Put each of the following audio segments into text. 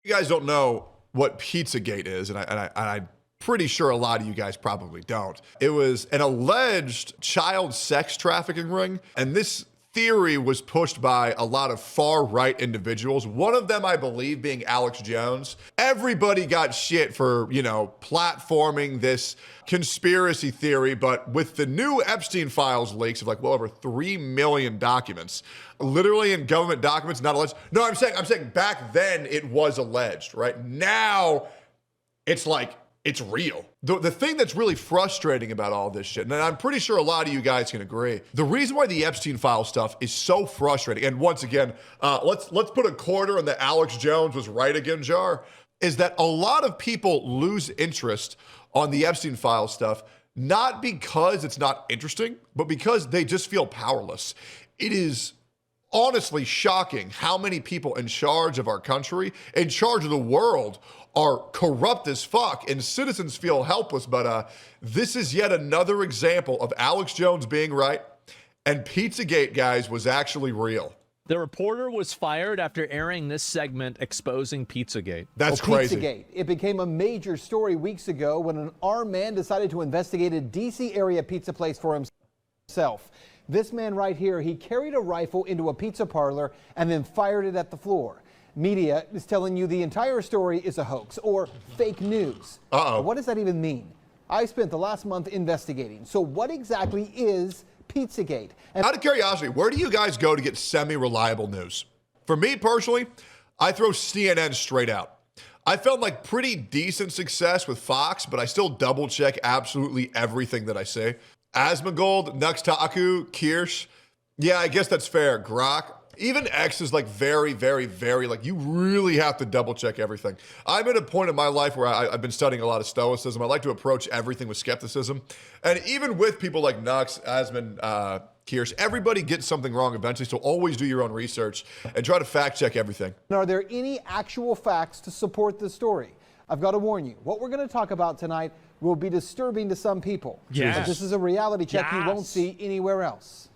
You guys don't know what Pizzagate is, and I'm pretty sure a lot of you guys probably don't. It was an alleged child sex trafficking ring, and this theory was pushed by a lot of far-right individuals. One of them, I believe, being Alex Jones. Everybody got shit for, platforming this conspiracy theory, but with the new Epstein files leaks of well over 3 million documents, literally in government documents, not alleged. No, I'm saying back then it was alleged, right? Now it's it's real. The thing that's really frustrating about all this shit, and I'm pretty sure a lot of you guys can agree, the reason why the Epstein file stuff is so frustrating, and once again, let's put a quarter in the Alex Jones was right again jar, is that a lot of people lose interest on the Epstein file stuff, not because it's not interesting, but because they just feel powerless. It is honestly shocking how many people in charge of our country, in charge of the world, are corrupt as fuck, and citizens feel helpless. But this is yet another example of Alex Jones being right, and Pizzagate, guys, was actually real. The reporter was fired after airing this segment exposing Pizzagate. That's crazy. Pizzagate. It became a major story weeks ago when an armed man decided to investigate a D.C. area pizza place for himself. This man right here, he carried a rifle into a pizza parlor and then fired it at the floor. Media is telling you the entire story is a hoax or fake news. Uh-oh. What does that even mean? I spent the last month investigating. So what exactly is Pizzagate? And out of curiosity, where do you guys go to get semi-reliable news? For me personally, I throw CNN straight out. I felt pretty decent success with Fox, but I still double check absolutely everything that I say. Asmongold, Nuxtaku, Kirsch. Yeah, I guess that's fair. Grok. Even X is very, very, very, you really have to double check everything. I'm at a point in my life where I've been studying a lot of stoicism. I like to approach everything with skepticism. And even with people like Nux, Asmon, Kirsch, everybody gets something wrong eventually. So always do your own research and try to fact check everything. are there any actual facts to support this story? I've got to warn you, what we're going to talk about tonight will be disturbing to some people. Yes. But this is a reality check you won't see anywhere else.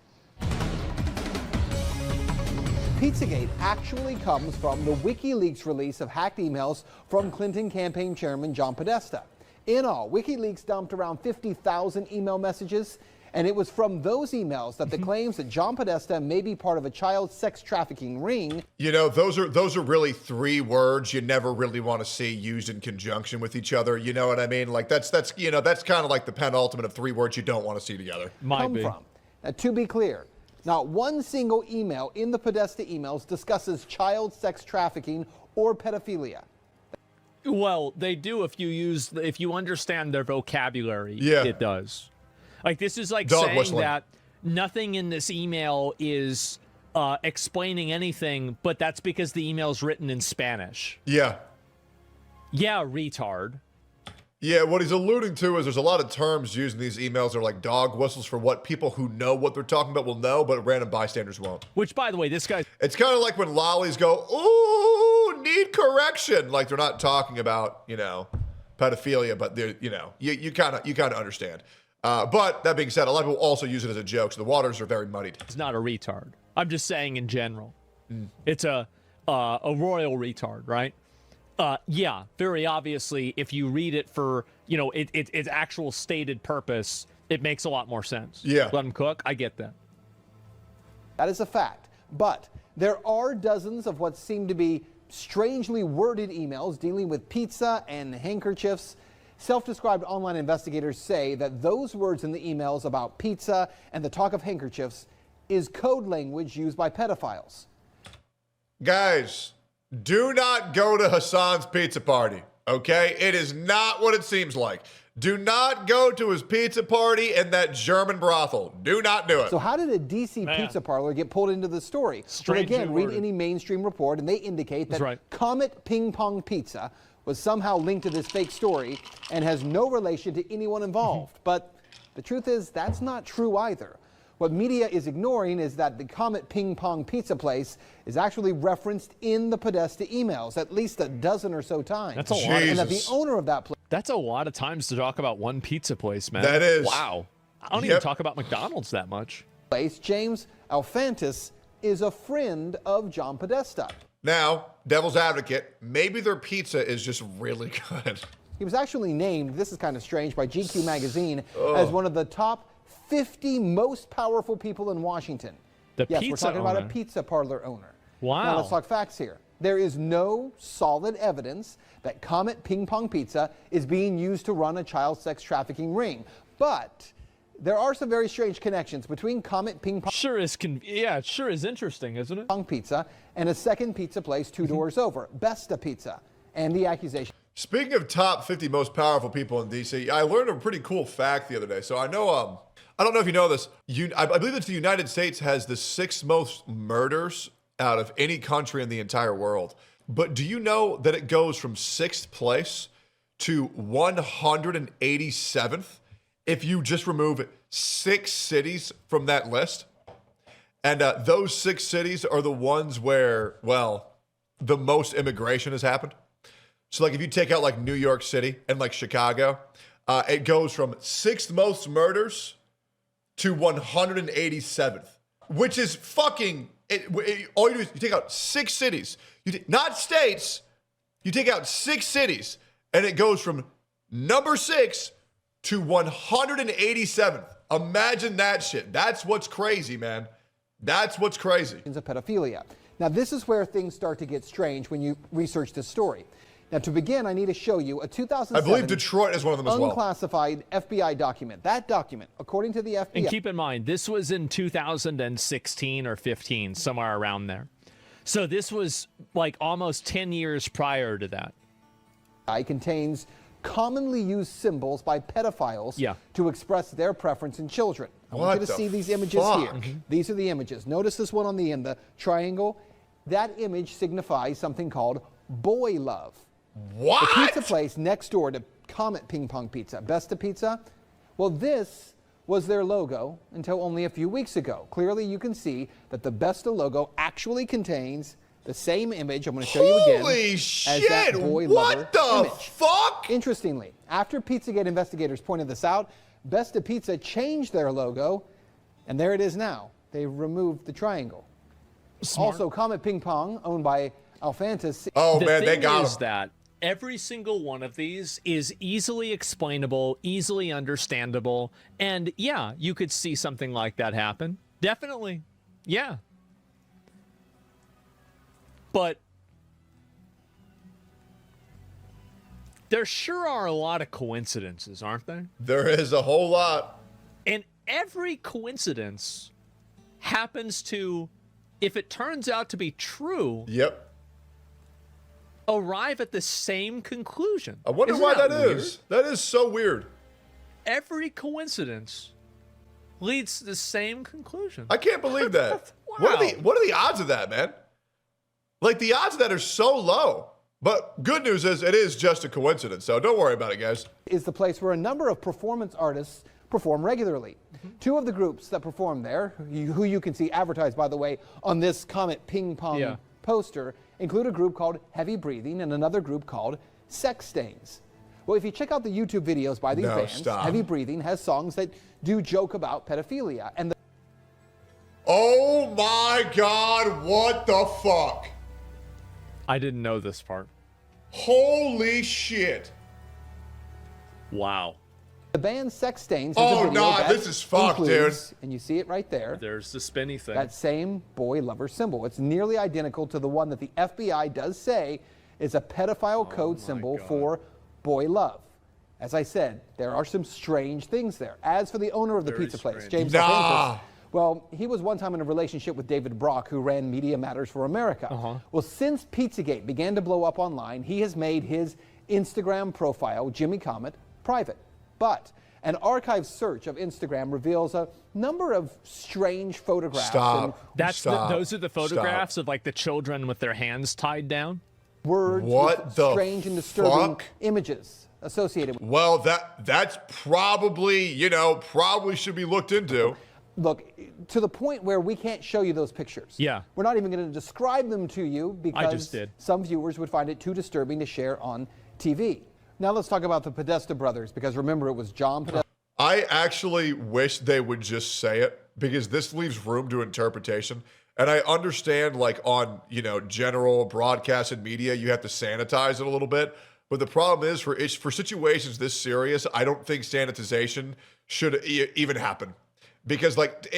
Pizzagate actually comes from the Wikileaks release of hacked emails from Clinton campaign chairman John Podesta. In all, Wikileaks dumped around 50,000 email messages, and it was from those emails that the claims that John Podesta may be part of a child sex trafficking ring. Those are really 3 words you never really want to see used in conjunction with each other. You know what I mean? That's kind of like the penultimate of 3 words you don't want to see together. Come from. Now, to be clear, not one single email in the Podesta emails discusses child sex trafficking or pedophilia. Well, they do if you understand their vocabulary. Yeah. It does. This is Dog saying whistling. that nothing in this email is explaining anything, but that's because the email's written in Spanish. Yeah. Yeah, retard. Yeah, what he's alluding to is there's a lot of terms used in these emails that are like dog whistles for what people who know what they're talking about will know, but random bystanders won't. Which, by the way, this guy... It's kind of like when lollies go, ooh, need correction. They're not talking about, pedophilia, but they're, you kind of understand. But that being said, a lot of people also use it as a joke, so the waters are very muddied. It's not a retard. I'm just saying in general. It's a royal retard, right? Yeah, very obviously, if you read it for, its actual stated purpose, it makes a lot more sense. Yeah. Let them cook. I get that. That is a fact. But there are dozens of what seem to be strangely worded emails dealing with pizza and handkerchiefs. Self-described online investigators say that those words in the emails about pizza and the talk of handkerchiefs is code language used by pedophiles. Guys, do not go to Hassan's pizza party, okay? It is not what it seems like. Do not go to his pizza party in that German brothel. Do not do it. So how did a D.C. pizza parlor get pulled into the story? Well, again, read any mainstream report, and they indicate that Comet Ping Pong Pizza was somehow linked to this fake story and has no relation to anyone involved. But the truth is, that's not true either. What media is ignoring is that the Comet Ping Pong pizza place is actually referenced in the Podesta emails at least a dozen or so times. That's a lot. And that the owner of that place... That's a lot of times to talk about one pizza place, man. That is. Wow. I don't even talk about McDonald's that much. James Alfantis is a friend of John Podesta. Now, devil's advocate, maybe their pizza is just really good. He was actually named, this is kind of strange, by GQ magazine as one of the top 50 most powerful people in Washington. Yes, we're talking about a pizza parlor owner. Wow. Now let's talk facts here. There is no solid evidence that Comet Ping Pong Pizza is being used to run a child sex trafficking ring. But there are some very strange connections between Comet Ping Pong it sure is interesting, isn't it? Pizza and a second pizza place 2 doors over, Besta Pizza, and the accusation. Speaking of top 50 most powerful people in DC, I learned a pretty cool fact the other day. So I know, I don't know if you know this. I believe that the United States has the 6th most murders out of any country in the entire world. But do you know that it goes from 6th place to 187th if you just remove 6 cities from that list? And those 6 cities are the ones where, well, the most immigration has happened. So like if you take out like New York City and like Chicago, it goes from 6th most murders to 187th, which is fucking, all you do is you take out 6 cities, not states, you take out 6 cities and it goes from number 6 to 187th. Imagine that shit. That's what's crazy, man. That's what's crazy. Of pedophilia. Now this is where things start to get strange when you research this story. Now, to begin, I need to show you a 2007 I believe Detroit is one of them as well. Unclassified FBI document. That document, according to the FBI. And keep in mind, this was in 2016 or 15, somewhere around there. So this was like almost 10 years prior to that. It contains commonly used symbols by pedophiles to express their preference in children. I want you to see these images here. These are the images. Notice this one on the end, the triangle. That image signifies something called boy love. What? The pizza place next door to Comet Ping Pong Pizza, Besta Pizza, well, this was their logo until only a few weeks ago. Clearly, you can see that the Besta logo actually contains the same image, I'm going to show you again, as that boy lover what the image. Fuck? Interestingly, after Pizzagate investigators pointed this out, Besta Pizza changed their logo, and there it is now. They removed the triangle. Smart. Also, Comet Ping Pong, owned by Alphantis. Oh, the man, they thing got is him. that every single one of these is easily explainable, easily understandable, and yeah, you could see something like that happen. Definitely. Yeah. But there sure are a lot of coincidences, aren't there? There is a whole lot. And every coincidence happens to, if it turns out to be true, Yep. arrive at the same conclusion. I wonder why that is. That is so weird. Every coincidence leads to the same conclusion. I can't believe that. Wow. What are the odds of that, man? Like, the odds of that are so low. But good news is it is just a coincidence, so don't worry about it, guys. Is the place where a number of performance artists perform regularly. 2 of the groups that perform there, who you can see advertised, by the way, on this Comet Ping Pong poster, include a group called Heavy Breathing and another group called Sex Stains. Well, if you check out the YouTube videos by these bands, Heavy Breathing has songs that do joke about pedophilia. And oh my God, what the fuck? I didn't know this part. Holy shit. Wow. The band Sex Stains has a video that this is fucked, includes, dude. and you see it right there. There's the spinny thing. That same boy lover symbol. It's nearly identical to the one that the FBI does say is a pedophile code symbol for boy love. As I said, there are some strange things there. As for the owner of the pizza place, James Alphantis, well, he was one time in a relationship with David Brock, who ran Media Matters for America. Well, since Pizzagate began to blow up online, he has made his Instagram profile, Jimmy Comet, private. But an archive search of Instagram reveals a number of strange photographs. Those are the photographs of like the children with their hands tied down? Words with strange and disturbing images associated with. Well, that's probably, probably should be looked into. Look, to the point where we can't show you those pictures. Yeah. We're not even going to describe them to you because I just did. Some viewers would find it too disturbing to share on TV. Now let's talk about the Podesta brothers, because remember, it was John Podesta. I actually wish they would just say it, because this leaves room to interpretation. And I understand, like, on, you know, general broadcast and media, you have to sanitize it a little bit. But the problem is, for situations this serious, I don't think sanitization should even happen. Because, like,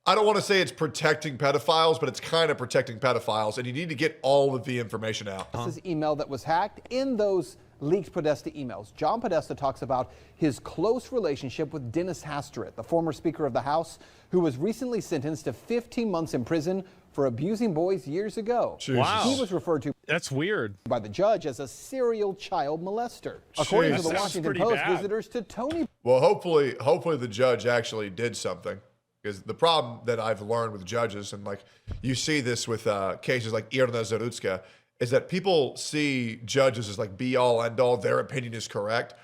I don't want to say it's protecting pedophiles, but it's kind of protecting pedophiles. And you need to get all of the information out. This is email that was hacked. In those leaked Podesta emails, John Podesta talks about his close relationship with Dennis Hastert, the former Speaker of the House, who was recently sentenced to 15 months in prison for abusing boys years ago. Jesus. Wow. He was referred to That's weird. by the judge as a serial child molester. According to the Washington Post, visitors to Tony. Well, hopefully the judge actually did something. Because the problem that I've learned with judges, and like you see this with cases like Irina Zarutska, is that people see judges as like be all end all. Their opinion is correct.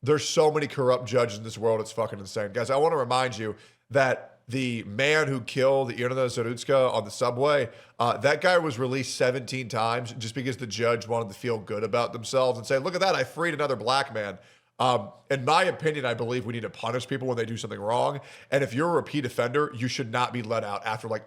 There's so many corrupt judges in this world. It's fucking insane. Guys, I want to remind you that the man who killed Irina Zarutska on the subway, that guy was released 17 times just because the judge wanted to feel good about themselves and say, look at that, I freed another black man. In my opinion, I believe we need to punish people when they do something wrong. And if you're a repeat offender, you should not be let out after like,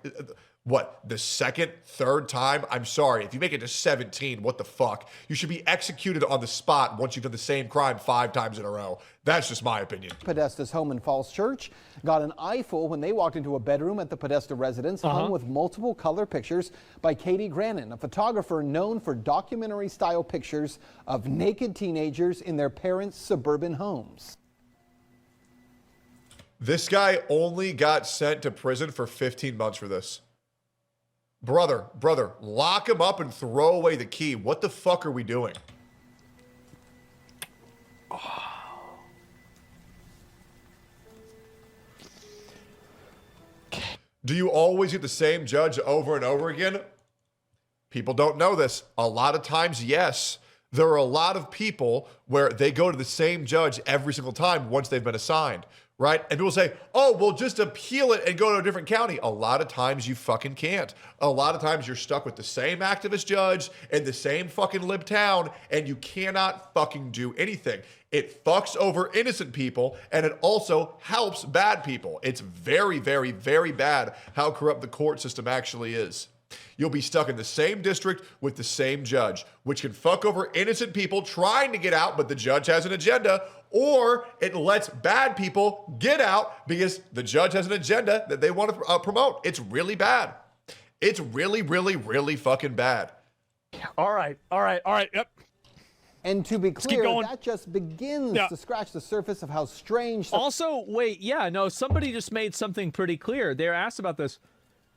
what, the second, third time? I'm sorry. If you make it to 17, what the fuck? You should be executed on the spot once you've done the same crime 5 times in a row. That's just my opinion. Podesta's home in Falls Church got an eyeful when they walked into a bedroom at the Podesta residence hung with multiple color pictures by Katie Grannon, a photographer known for documentary-style pictures of naked teenagers in their parents' suburban homes. This guy only got sent to prison for 15 months for this. Brother, lock him up and throw away the key. What the fuck are we doing? Do you always get the same judge over and over again? People don't know this. A lot of times, yes. There are a lot of people where they go to the same judge every single time once they've been assigned, right? And people say, oh, well, just appeal it and go to a different county. A lot of times you fucking can't. A lot of times you're stuck with the same activist judge in the same fucking lib town, and you cannot fucking do anything. It fucks over innocent people, and it also helps bad people. It's very, very, very bad how corrupt the court system actually is. You'll be stuck in the same district with the same judge, which can fuck over innocent people trying to get out, but the judge has an agenda, or it lets bad people get out because the judge has an agenda that they want to promote. It's really bad. It's really, really, really fucking bad. All right. Yep. And to be clear, that just begins to scratch the surface of how strange. Also, wait, somebody just made something pretty clear. They were asked about this.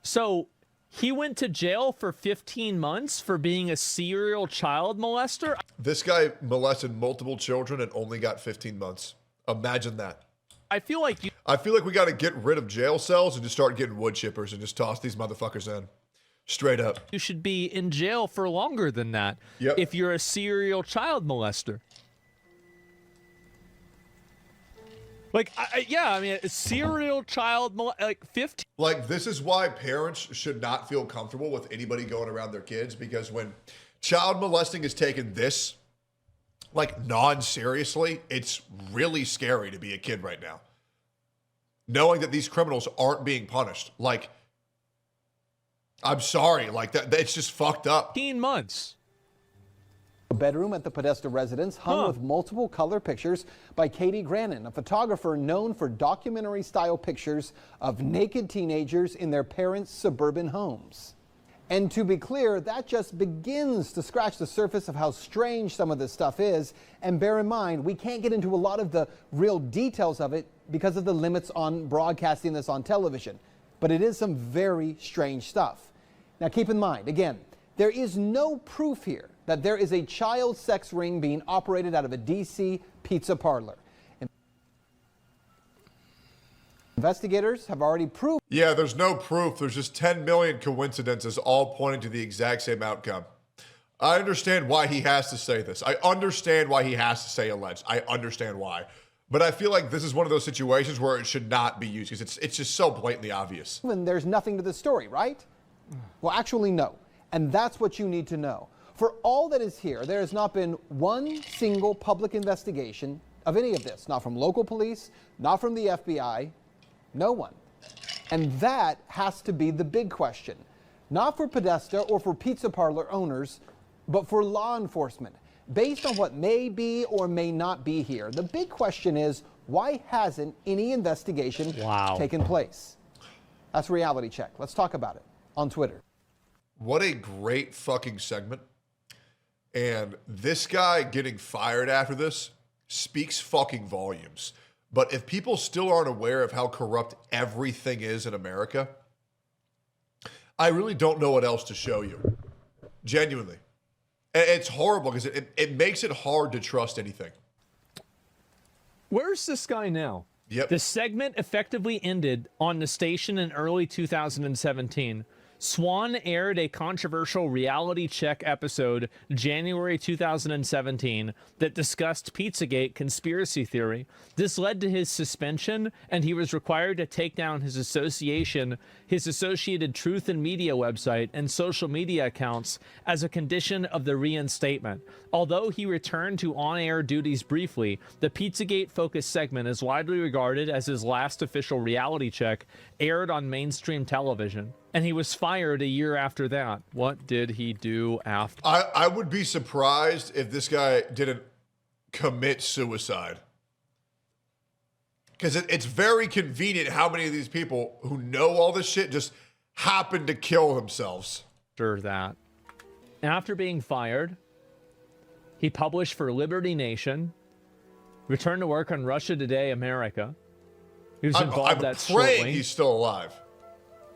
So he went to jail for 15 months for being a serial child molester? This guy molested multiple children and only got 15 months. Imagine that. I feel like we got to get rid of jail cells and just start getting wood chippers and just toss these motherfuckers in. Straight up. You should be in jail for longer than that if you're a serial child molester. Like, I mean, a serial child, like 15. Like, this is why parents should not feel comfortable with anybody going around their kids, because when child molesting is taken this, like, non-seriously, it's really scary to be a kid right now. Knowing that these criminals aren't being punished. Like, I'm sorry, like, that it's just fucked up. 15 months. A bedroom at the Podesta residence hung with multiple color pictures by Katie Grannon, a photographer known for documentary-style pictures of naked teenagers in their parents' suburban homes. And to be clear, that just begins to scratch the surface of how strange some of this stuff is. And bear in mind, we can't get into a lot of the real details of it because of the limits on broadcasting this on television. But it is some very strange stuff. Now keep in mind, again, there is no proof here that there is a child sex ring being operated out of a D.C. pizza parlor. Investigators have already proved. Yeah, there's no proof. There's just 10 million coincidences all pointing to the exact same outcome. I understand why he has to say this. I understand why he has to say alleged. I understand why. But I feel like this is one of those situations where it should not be used because it's just so blatantly obvious. And there's nothing to the story, right? Well, actually, no. And that's what you need to know. For all that is here, there has not been one single public investigation of any of this. Not from local police, not from the FBI, no one. And that has to be the big question. Not for Podesta or for pizza parlor owners, but for law enforcement. Based on what may be or may not be here, the big question is, why hasn't any investigation taken place? That's Reality Check. Let's talk about it on Twitter. What a great fucking segment. And this guy getting fired after this speaks fucking volumes. But if people still aren't aware of how corrupt everything is in America, I really don't know what else to show you. Genuinely. It's horrible because it makes it hard to trust anything. Where's this guy now? Yep. The segment effectively ended on the station in early 2017. Swan aired a controversial Reality Check episode January 2017 that discussed Pizzagate conspiracy theory. This led to his suspension, and he was required to take down his associated Truth and Media website and social media accounts as a condition of the reinstatement. Although he returned to on-air duties briefly, the Pizzagate-focused segment is widely regarded as his last official Reality Check aired on mainstream television. And he was fired a year after that. What did he do after? I would be surprised if this guy didn't commit suicide. Because it's very convenient how many of these people who know all this shit just happen to kill themselves. After that. After being fired, he published for Liberty Nation, returned to work on Russia Today America. He was involved that shortly. I'm praying he's still alive.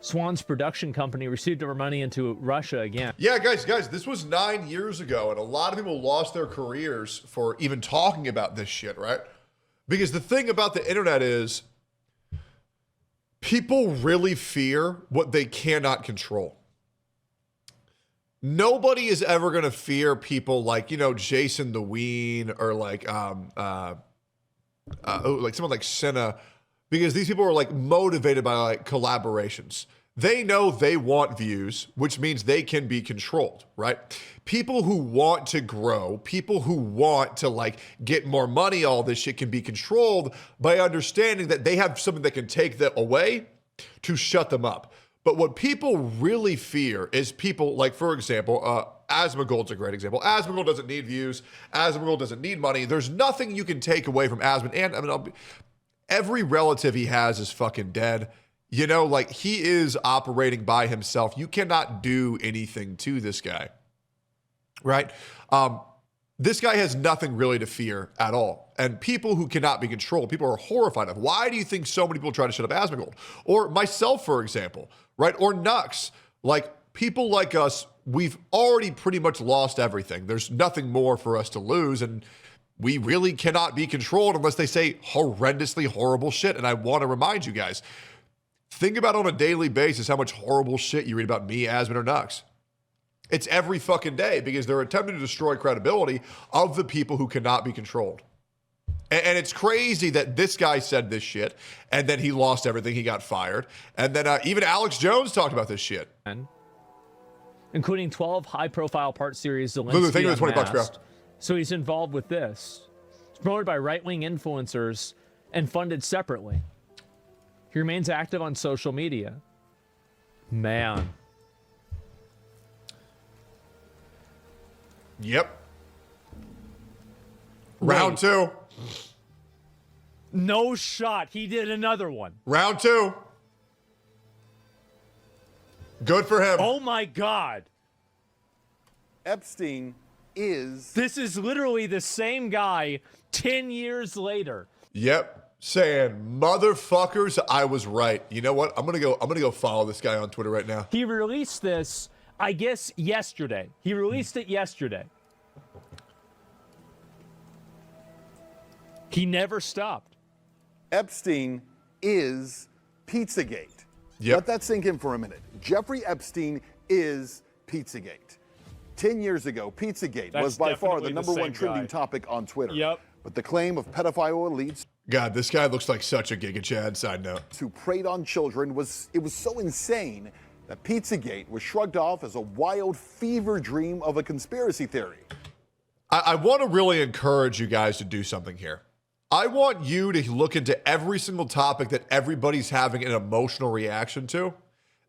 Swan's production company received more money into Russia again. Yeah, guys, this was 9 years ago, and a lot of people lost their careers for even talking about this shit, right? Because the thing about the internet is people really fear what they cannot control. Nobody is ever going to fear people like, Jason the Ween or like someone like Senna, because these people are like motivated by like collaborations. They know they want views, which means they can be controlled, right? People who want to grow, people who want to like get more money, all this shit can be controlled by understanding that they have something that can take that away to shut them up. But what people really fear is people like, for example, Asmongold's a great example. Asmongold doesn't need views. Asmongold doesn't need money. There's nothing you can take away from Asmon. And every relative he has is fucking dead. Like he is operating by himself. You cannot do anything to this guy, right? This guy has nothing really to fear at all. And people who cannot be controlled, people are horrified of. Why do you think so many people try to shut up Asmongold? Or myself, for example, right? Or Nux. Like people like us, we've already pretty much lost everything. There's nothing more for us to lose. And we really cannot be controlled unless they say horrendously horrible shit. And I want to remind you guys, think about on a daily basis how much horrible shit you read about me, Asmon, or Nux. It's every fucking day because they're attempting to destroy credibility of the people who cannot be controlled. And it's crazy that this guy said this shit and then he lost everything. He got fired. And then even Alex Jones talked about this shit. Including 12 high-profile part series. Lulu, thank you for the $20, bro. So he's involved with this. It's promoted by right-wing influencers and funded separately. He remains active on social media. Man. Yep. Round two. No shot. He did another one. Round two. Good for him. Oh my God. Epstein is... This is literally the same guy 10 years later. Yep. Saying, motherfuckers, I was right. You know what? I'm gonna go follow this guy on Twitter right now. He released this, I guess, yesterday. He released it yesterday. He never stopped. Epstein is Pizzagate. Yep. Let that sink in for a minute. Jeffrey Epstein is Pizzagate. 10 years ago, Pizzagate was by far the number one trending topic on Twitter. Yep. But the claim of pedophile elites... God, this guy looks like such a Giga Chad, side note. ...who preyed on children was so insane that Pizzagate was shrugged off as a wild fever dream of a conspiracy theory. I want to really encourage you guys to do something here. I want you to look into every single topic that everybody's having an emotional reaction to.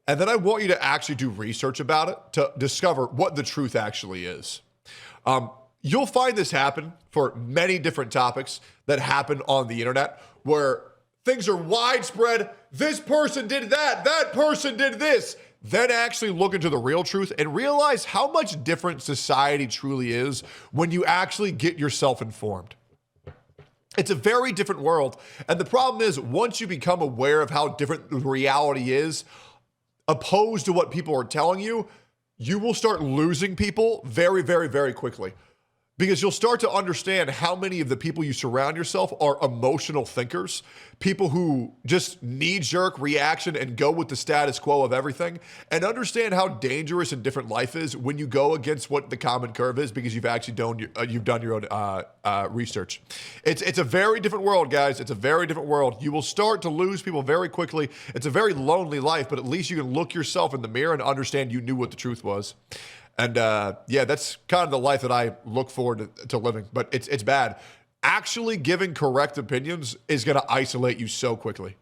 And then I want you to actually do research about it to discover what the truth actually is. You'll find this happen for many different topics that happen on the internet where things are widespread. This person did that. That person did this. Then actually look into the real truth and realize how much different society truly is when you actually get yourself informed. It's a very different world. And the problem is, once you become aware of how different the reality is, opposed to what people are telling you, you will start losing people very, very, very quickly. Because you'll start to understand how many of the people you surround yourself are emotional thinkers, people who just knee-jerk reaction and go with the status quo of everything, and understand how dangerous and different life is when you go against what the common curve is because you've actually done your own research. It's a very different world, guys. It's a very different world. You will start to lose people very quickly. It's a very lonely life, but at least you can look yourself in the mirror and understand you knew what the truth was. And yeah, that's kind of the life that I look forward to living. But it's bad. Actually giving correct opinions is going to isolate you so quickly.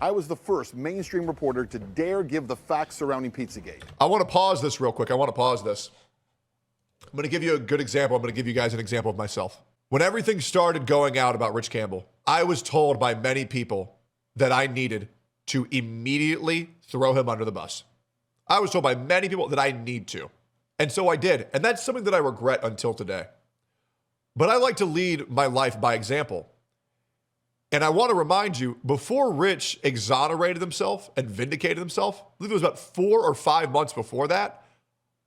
I was the first mainstream reporter to dare give the facts surrounding Pizzagate. I want to pause this real quick. I'm going to give you a good example. I'm going to give you guys an example of myself. When everything started going out about Rich Campbell, I was told by many people that I needed to immediately throw him under the bus. I was told by many people that I need to. And so I did. And that's something that I regret until today. But I like to lead my life by example. And I want to remind you, before Rich exonerated himself and vindicated himself, I believe it was about 4 or 5 months before that,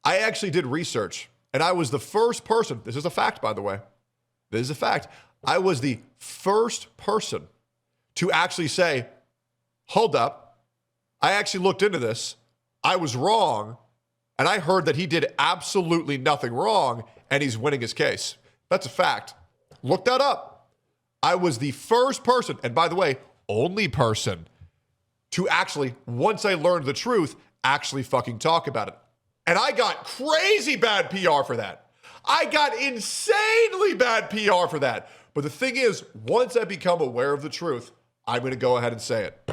I actually did research. And I was the first person, this is a fact, by the way. This is a fact. I was the first person to actually say, hold up, I actually looked into this. I was wrong. And I heard that he did absolutely nothing wrong, and he's winning his case. That's a fact. Look that up. I was the first person, and by the way, only person, to actually, once I learned the truth, actually fucking talk about it. And I got crazy bad PR for that. I got insanely bad PR for that. But the thing is, once I become aware of the truth, I'm going to go ahead and say it.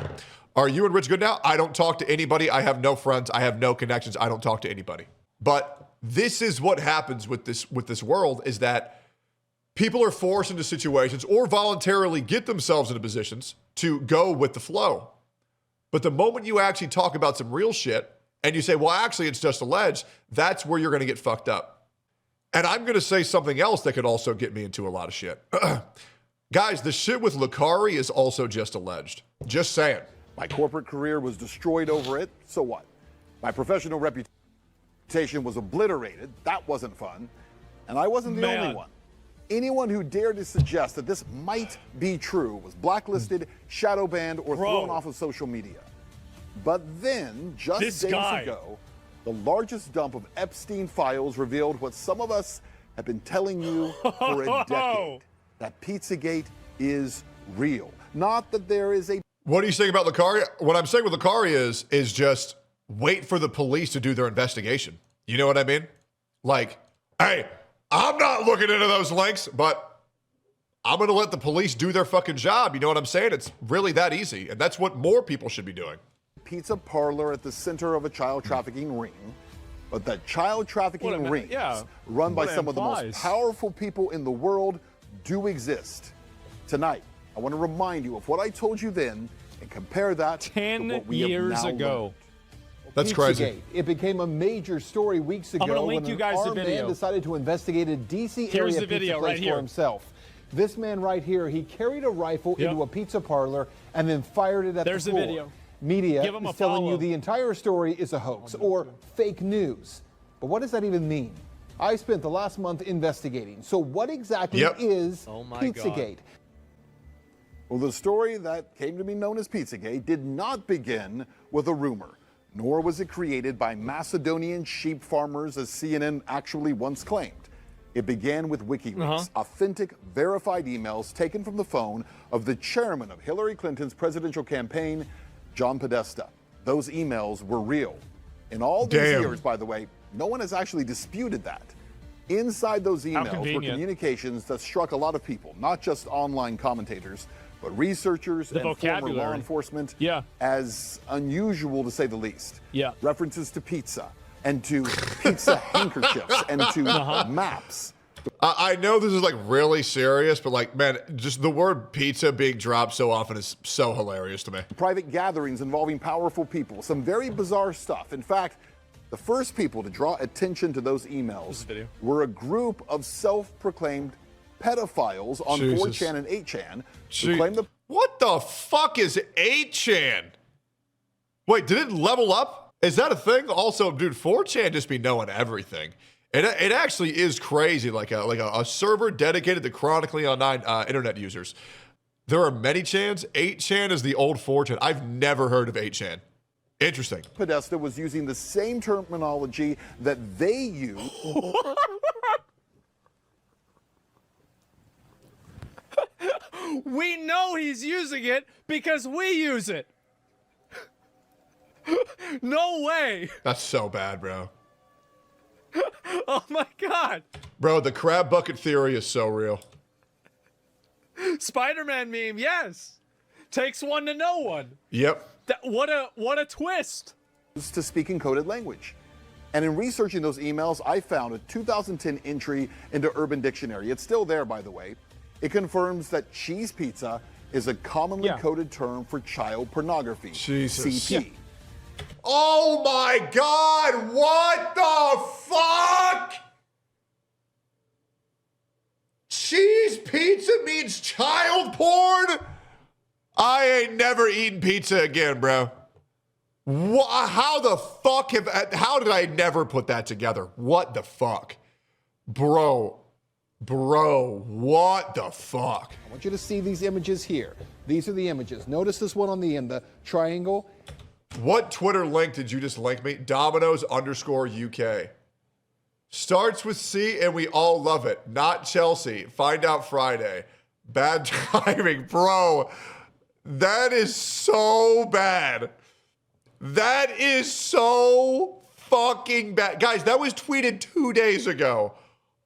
Are you and Rich good now? I don't talk to anybody. I have no friends. I have no connections. I don't talk to anybody. But this is what happens with this world, is that people are forced into situations or voluntarily get themselves into positions to go with the flow. But the moment you actually talk about some real shit and you say, well, actually, it's just alleged, that's where you're going to get fucked up. And I'm going to say something else that could also get me into a lot of shit. Guys, the shit with Lucari is also just alleged. Just saying. My corporate career was destroyed over it, so what? My professional reputation was obliterated, that wasn't fun. And I wasn't the only one. Anyone who dared to suggest that this might be true was blacklisted, shadow banned, or thrown off of social media. But then, just days ago, the largest dump of Epstein files revealed what some of us have been telling you for a decade, that Pizzagate is real. Not that there is a... What are you saying about Lucari? What I'm saying with Lucari is just wait for the police to do their investigation. You know what I mean? Like, hey, I'm not looking into those links, but I'm going to let the police do their fucking job. You know what I'm saying? It's really that easy. And that's what more people should be doing. Pizza parlor at the center of a child trafficking ring, but that child trafficking rings run by some of the most powerful people in the world do exist. Tonight, I want to remind you of what I told you then and compare that to what we years have now ago. learned. That's crazy. It became a major story weeks ago when an armed man decided to investigate a D.C. area pizza place for himself. This man right here, he carried a rifle into a pizza parlor and then fired it at the floor. Video. Media is telling you the entire story is a hoax or fake news. But what does that even mean? I spent the last month investigating. So what exactly is Pizzagate? Well, the story that came to be known as Pizzagate did not begin with a rumor, nor was it created by Macedonian sheep farmers, as CNN actually once claimed. It began with Wikileaks, authentic, verified emails taken from the phone of the chairman of Hillary Clinton's presidential campaign, John Podesta. Those emails were real. In all these years, by the way, no one has actually disputed that. Inside those How emails were convenient. communications that struck a lot of people, not just online commentators, but researchers and former law vocabulary. enforcement, Yeah. as unusual to say the least. Yeah. References to pizza and to pizza handkerchiefs and to maps. I know this is like really serious, but like, man, just the word pizza being dropped so often is so hilarious to me. Private gatherings involving powerful people, some very bizarre stuff. In fact, the first people to draw attention to those emails were a group of self-proclaimed pedophiles on Jesus. 4chan and 8chan who claimed the... What the fuck is 8chan? Wait, did it level up? Is that a thing? Also, dude, 4chan just be knowing everything. It actually is crazy, like a server dedicated to chronically online internet users. There are many chans. 8chan is the old 4chan. I've never heard of 8chan. Interesting. Podesta was using the same terminology that they use. We know he's using it because we use it. No way. That's so bad, bro. Oh my God. Bro, the crab bucket theory is so real. Spider-Man meme, yes. Takes one to know one. Yep. What a twist. To speak in coded language. And in researching those emails, I found a 2010 entry into Urban Dictionary. It's still there, by the way. It confirms that cheese pizza is a commonly coded term for child pornography. Jesus. CP. Yeah. Oh my God, what the fuck? Cheese pizza means child porn? I ain't never eaten pizza again, bro. How the fuck how did I never put that together? What the fuck? Bro, what the fuck? I want you to see these images here. These are the images. Notice this one on the end, the triangle. What Twitter link did you just link me? Domino's_UK. Starts with C and we all love it. Not Chelsea. Find out Friday. Bad timing, bro. That is so bad. That is so fucking bad. Guys, that was tweeted 2 days ago.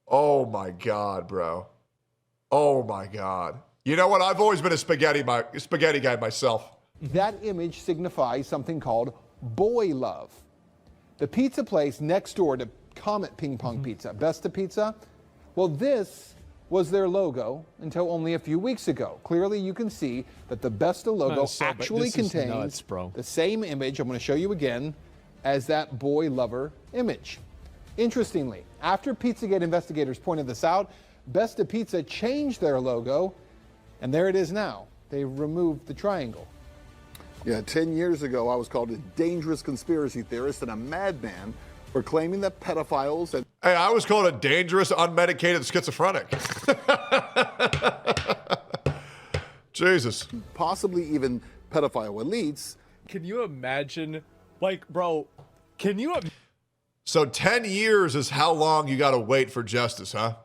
Oh my God, bro. Oh my God. You know what? I've always been a spaghetti guy myself. That image signifies something called boy love. The pizza place next door to Comet Ping Pong Pizza, Besta Pizza, well, this was their logo until only a few weeks ago. Clearly, you can see that the Besta logo actually contains the same image, I'm going to show you again, as that boy lover image. Interestingly, after Pizzagate investigators pointed this out, Besta Pizza changed their logo, and there it is now. They removed the triangle. Yeah, 10 years ago, I was called a dangerous conspiracy theorist and a madman for claiming that pedophiles and... Hey, I was called a dangerous, unmedicated schizophrenic. Jesus. Possibly even pedophile elites. Can you imagine, like, bro, can you... So 10 years is how long you gotta wait for justice, huh?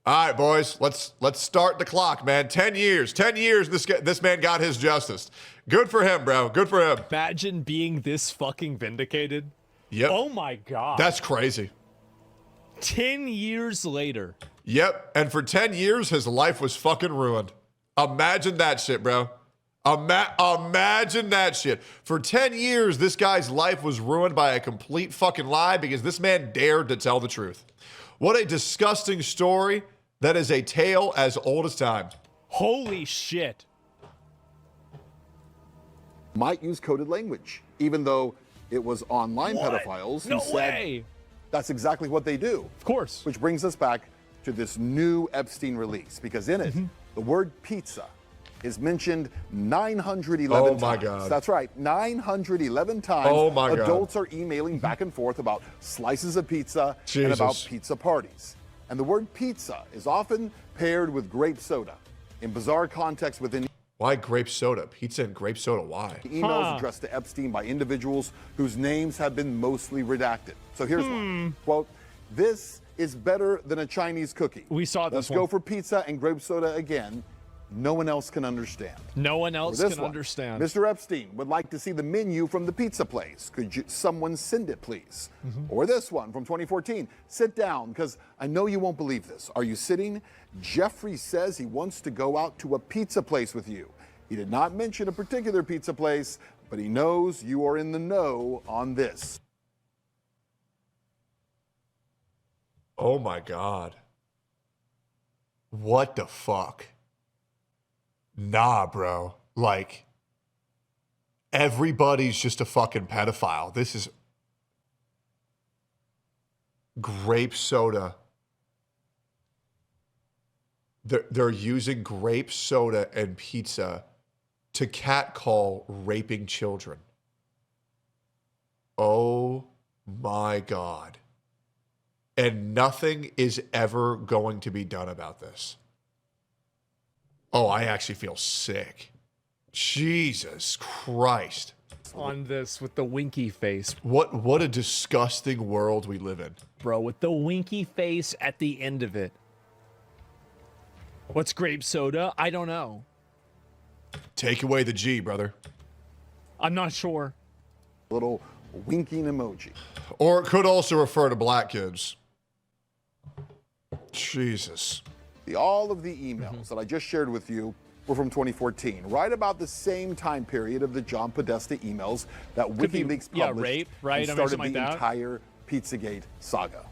All right, boys, let's start the clock, man. 10 years. 10 years this man got his justice. Good for him, bro. Good for him. Imagine being this fucking vindicated. Yep. Oh my God. That's crazy. 10 years later. Yep. And for 10 years, his life was fucking ruined. Imagine that shit, bro. Imagine that shit. For 10 years, this guy's life was ruined by a complete fucking lie because this man dared to tell the truth. What a disgusting story. That is a tale as old as time. Holy shit. Might use coded language, even though it was online pedophiles who said that's exactly what they do. Of course. Which brings us back to this new Epstein release, because in it, the word pizza is mentioned 911 times. Oh my God. That's right, 911 times. Oh my God. Adults are emailing back and forth about slices of pizza and about pizza parties. And the word pizza is often paired with grape soda in bizarre contexts within. Why grape soda? Pizza and grape soda, why? Emails addressed to Epstein by individuals whose names have been mostly redacted. So here's one. Quote, "This is better than a Chinese cookie. We saw this Let's go for pizza and grape soda again. no one else can understand. No one else Or this can one. understand. Mr. Epstein would like to see the menu from the pizza place. Could someone send it, please? Or this one from 2014. Sit down, because I know you won't believe this. Are you sitting? Jeffrey says he wants to go out to a pizza place with you. He did not mention a particular pizza place, but he knows you are in the know on this. Oh my God. What the fuck? Nah, bro. Like, everybody's just a fucking pedophile. This is grape soda. They're using grape soda and pizza to catcall raping children. Oh my God. And nothing is ever going to be done about this. Oh, I actually feel sick. Jesus Christ. On this with the winky face. What a disgusting world we live in. Bro, with the winky face at the end of it. What's grape soda? I don't know. Take away the G, brother. I'm not sure. Little winking emoji. Or it could also refer to black kids. Jesus. All of the emails that I just shared with you were from 2014, right about the same time period of the John Podesta emails that Wikileaks published rape, right? and started like the that. entire Pizzagate saga.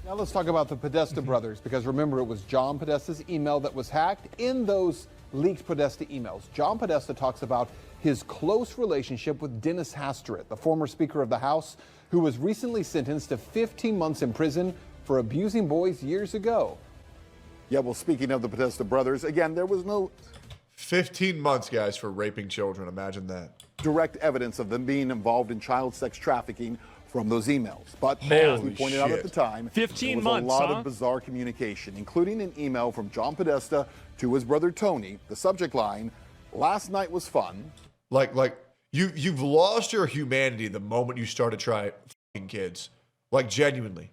Now let's talk about the Podesta brothers, because remember, it was John Podesta's email that was hacked. In those leaked Podesta emails, John Podesta talks about his close relationship with Dennis Hastert, the former Speaker of the House, who was recently sentenced to 15 months in prison for abusing boys years ago. Yeah, well, speaking of the Podesta brothers, again, there was no 15 months, guys, for raping children. Imagine that. direct evidence of them being involved in child sex trafficking from those emails. But as we pointed out at the time, 15 there was months, a lot huh? of bizarre communication, including an email from John Podesta to his brother Tony. The subject line, "Last night was fun." Like you've lost your humanity the moment you start to try fucking kids. Like genuinely.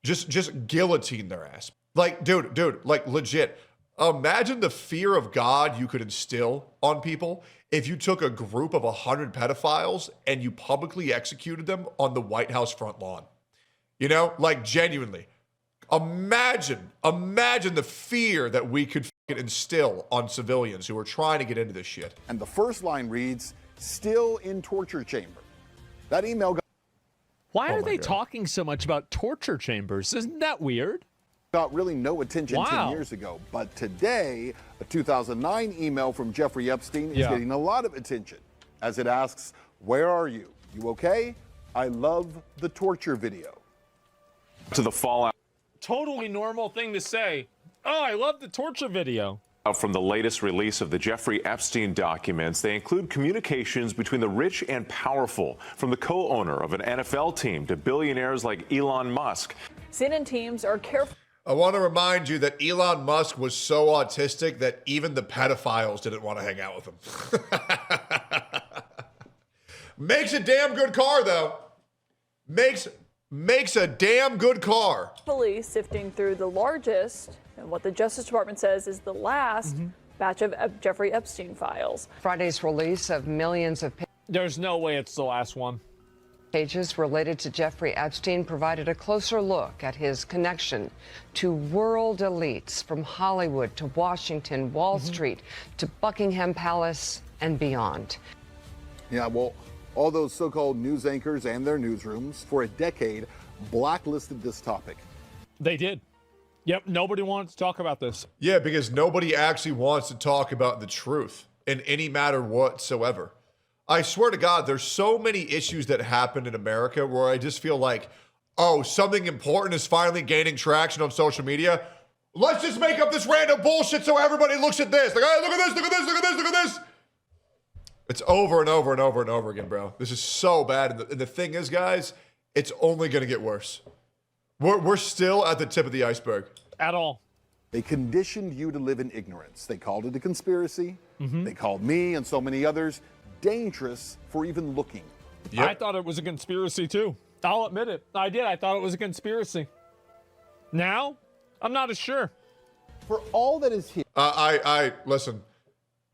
Just guillotine their ass. Like, dude, like legit. Imagine the fear of God you could instill on people if you took a group of 100 pedophiles and you publicly executed them on the White House front lawn. You know, like genuinely. Imagine the fear that we could fucking instill on civilians who are trying to get into this shit. And the first line reads, "Still in torture chamber." That email Why are they God. talking so much about torture chambers? Isn't that weird? got really no attention 10 years ago. But today, a 2009 email from Jeffrey Epstein is getting a lot of attention as it asks, "Where are you? You okay? I love the torture video." To the fallout Totally normal thing to say. Oh, I love the torture video. from the latest release of the Jeffrey Epstein documents. They include communications between the rich and powerful, from the co-owner of an NFL team to billionaires like Elon Musk. CNN teams are careful. I want to remind you that Elon Musk was so autistic that even the pedophiles didn't want to hang out with him. Makes a damn good car, though. Makes a damn good car. Police sifting through the largest, and what the Justice Department says is the last batch of Jeffrey Epstein files. Friday's release of millions of There's no way it's the last one. pages related to Jeffrey Epstein provided a closer look at his connection to world elites from Hollywood to Washington, Wall Street to Buckingham Palace and beyond. Yeah, well, all those so-called news anchors and their newsrooms for a decade blacklisted this topic. They did. Yep, nobody wanted to talk about this. Yeah, because nobody actually wants to talk about the truth in any matter whatsoever. I swear to God, there's so many issues that happen in America where I just feel like, oh, something important is finally gaining traction on social media. Let's just make up this random bullshit so everybody looks at this. Like, hey, look at this, look at this, look at this, look at this. It's over and over and over and over again, bro. This is so bad. And the thing is, guys, it's only going to get worse. We're still at the tip of the iceberg. At all. They conditioned you to live in ignorance. They called it a conspiracy. They called me and so many others dangerous for even looking. Yep. I thought it was a conspiracy too. I'll admit it. I did. I thought it was a conspiracy. Now, I'm not as sure. For all that is here. Listen,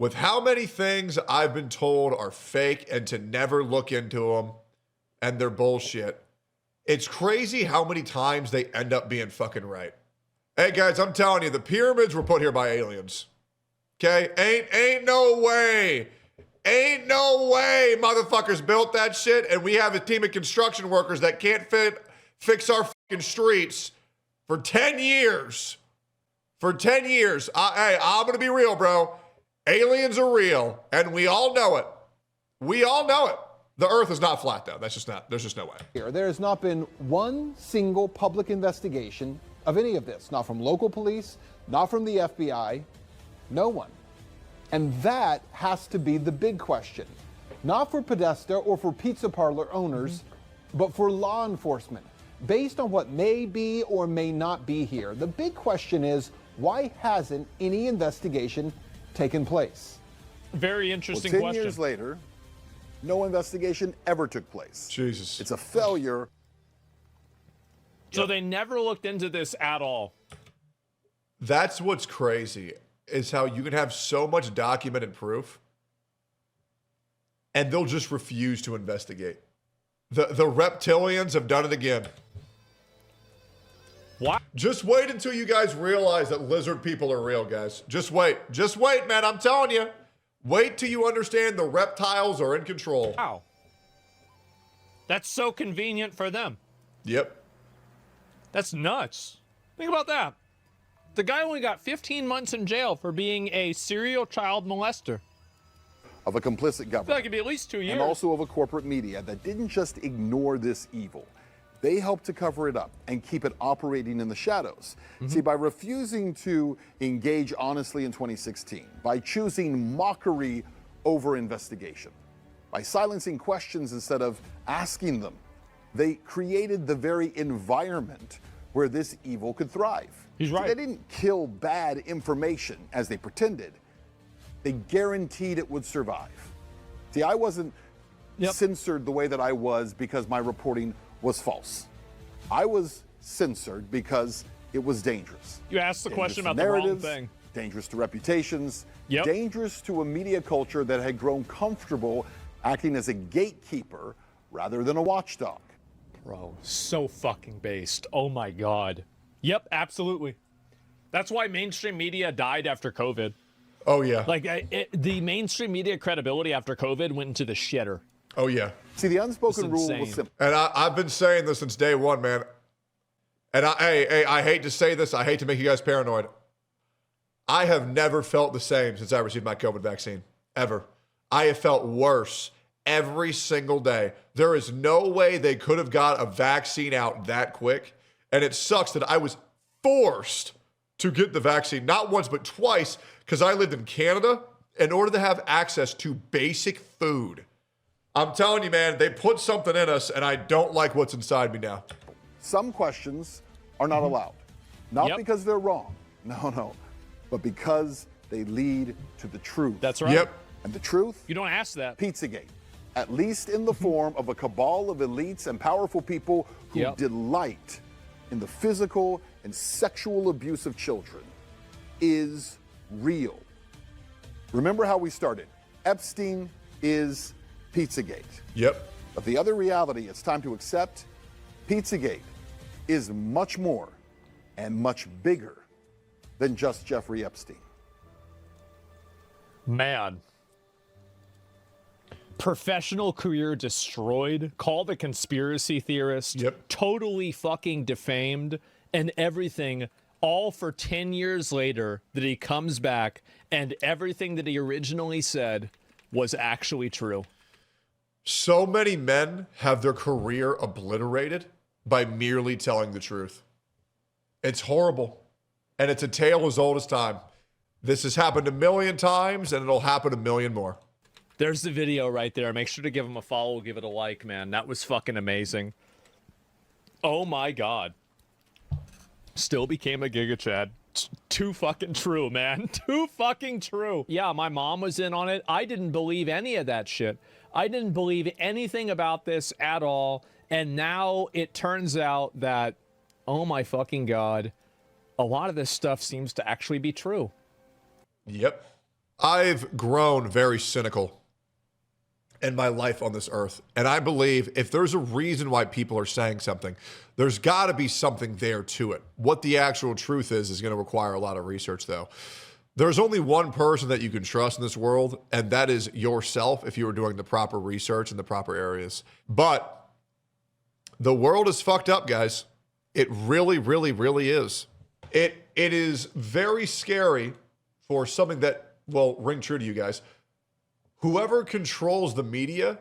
with how many things I've been told are fake and to never look into them and they're bullshit, it's crazy how many times they end up being fucking right. Hey guys, I'm telling you, the pyramids were put here by aliens. Okay? Ain't no way. Ain't no way motherfuckers built that shit and we have a team of construction workers that can't fix our fucking streets for 10 years. For 10 years. Hey, I'm going to be real, bro. Aliens are real and we all know it. We all know it. The earth is not flat though. There's just no way. There has not been one single public investigation of any of this. Not from local police, not from the FBI, no one. And that has to be the big question. Not for Podesta or for pizza parlor owners, but for law enforcement. Based on what may be or may not be here, the big question is, why hasn't any investigation taken place? Very interesting well, 10 question. 10 years later, no investigation ever took place. Jesus. It's a failure. So they never looked into this at all. That's what's crazy, is how you can have so much documented proof and they'll just refuse to investigate. The reptilians have done it again. What? Just wait until you guys realize that lizard people are real, guys. Just wait. Just wait, man. I'm telling you. Wait till you understand the reptiles are in control. Wow. That's so convenient for them. Yep. That's nuts. Think about that. The guy only got 15 months in jail for being a serial child molester. Of a complicit I feel government. like it'd be at least 2 years. And also of a corporate media that didn't just ignore this evil. They helped to cover it up and keep it operating in the shadows. See, by refusing to engage honestly in 2016, by choosing mockery over investigation, by silencing questions instead of asking them, they created the very environment where this evil could thrive. He's right. They didn't kill bad information as they pretended. They guaranteed it would survive. See, I wasn't censored the way that I was because my reporting was false. I was censored because it was dangerous. You asked the question about narratives, the wrong thing. Dangerous to reputations, dangerous to a media culture that had grown comfortable acting as a gatekeeper rather than a watchdog. Bro, so fucking based. Oh my God. Yep, absolutely. That's why mainstream media died after COVID. Oh, yeah. Like, the mainstream media credibility after COVID went into the shitter. Oh, yeah. See, the unspoken rule was simple. And I've been saying this since day one, man. And I hate to say this. I hate to make you guys paranoid. I have never felt the same since I received my COVID vaccine. Ever. I have felt worse every single day. There is no way they could have got a vaccine out that quick. And it sucks that I was forced to get the vaccine, not once, but twice, because I lived in Canada in order to have access to basic food. I'm telling you, man, they put something in us, and I don't like what's inside me now. Some questions are not allowed. Not because they're wrong. No. But because they lead to the truth. That's right. Yep. And the truth? You don't ask that. Pizzagate. At least in the form of a cabal of elites and powerful people who delight in the physical and sexual abuse of children is real. Remember how we started. Epstein is Pizzagate. Yep. But the other reality it's time to accept, Pizzagate is much more and much bigger than just Jeffrey Epstein. Man. Professional career destroyed, called a conspiracy theorist, totally fucking defamed, and everything, all for 10 years later that he comes back and everything that he originally said was actually true. So many men have their career obliterated by merely telling the truth. It's horrible. And it's a tale as old as time. This has happened a million times, and it'll happen a million more. There's the video right there. Make sure to give him a follow, give it a like, man. That was fucking amazing. Oh my God. Still became a Giga Chad. Too fucking true, man. Too fucking true. Yeah, my mom was in on it. I didn't believe any of that shit. I didn't believe anything about this at all. And now it turns out that, oh my fucking God, a lot of this stuff seems to actually be true. Yep. I've grown very cynical in my life on this earth. And I believe if there's a reason why people are saying something, there's got to be something there to it. What the actual truth is going to require a lot of research, though. There's only one person that you can trust in this world, and that is yourself if you are doing the proper research in the proper areas. But the world is fucked up, guys. It really, really, really is. It is very scary for something that will ring true to you guys. Whoever controls the media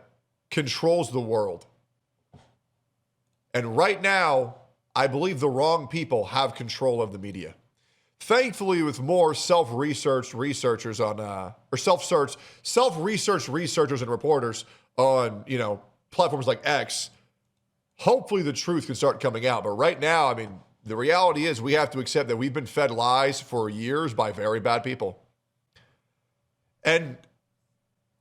controls the world. And right now, I believe the wrong people have control of the media. Thankfully, with more self-research researchers on, or self-research researchers and reporters on, platforms like X, hopefully the truth can start coming out. But right now, I mean, the reality is we have to accept that we've been fed lies for years by very bad people. And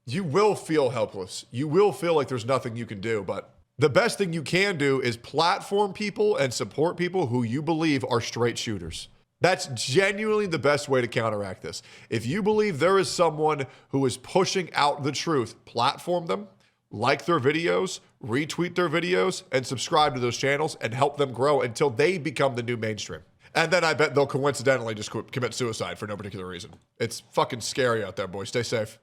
you will feel helpless. You will feel like there's nothing you can do. But the best thing you can do is platform people and support people who you believe are straight shooters. That's genuinely the best way to counteract this. If you believe there is someone who is pushing out the truth, platform them, like their videos, retweet their videos, and subscribe to those channels and help them grow until they become the new mainstream. And then I bet they'll coincidentally just commit suicide for no particular reason. It's fucking scary out there, boys. Stay safe.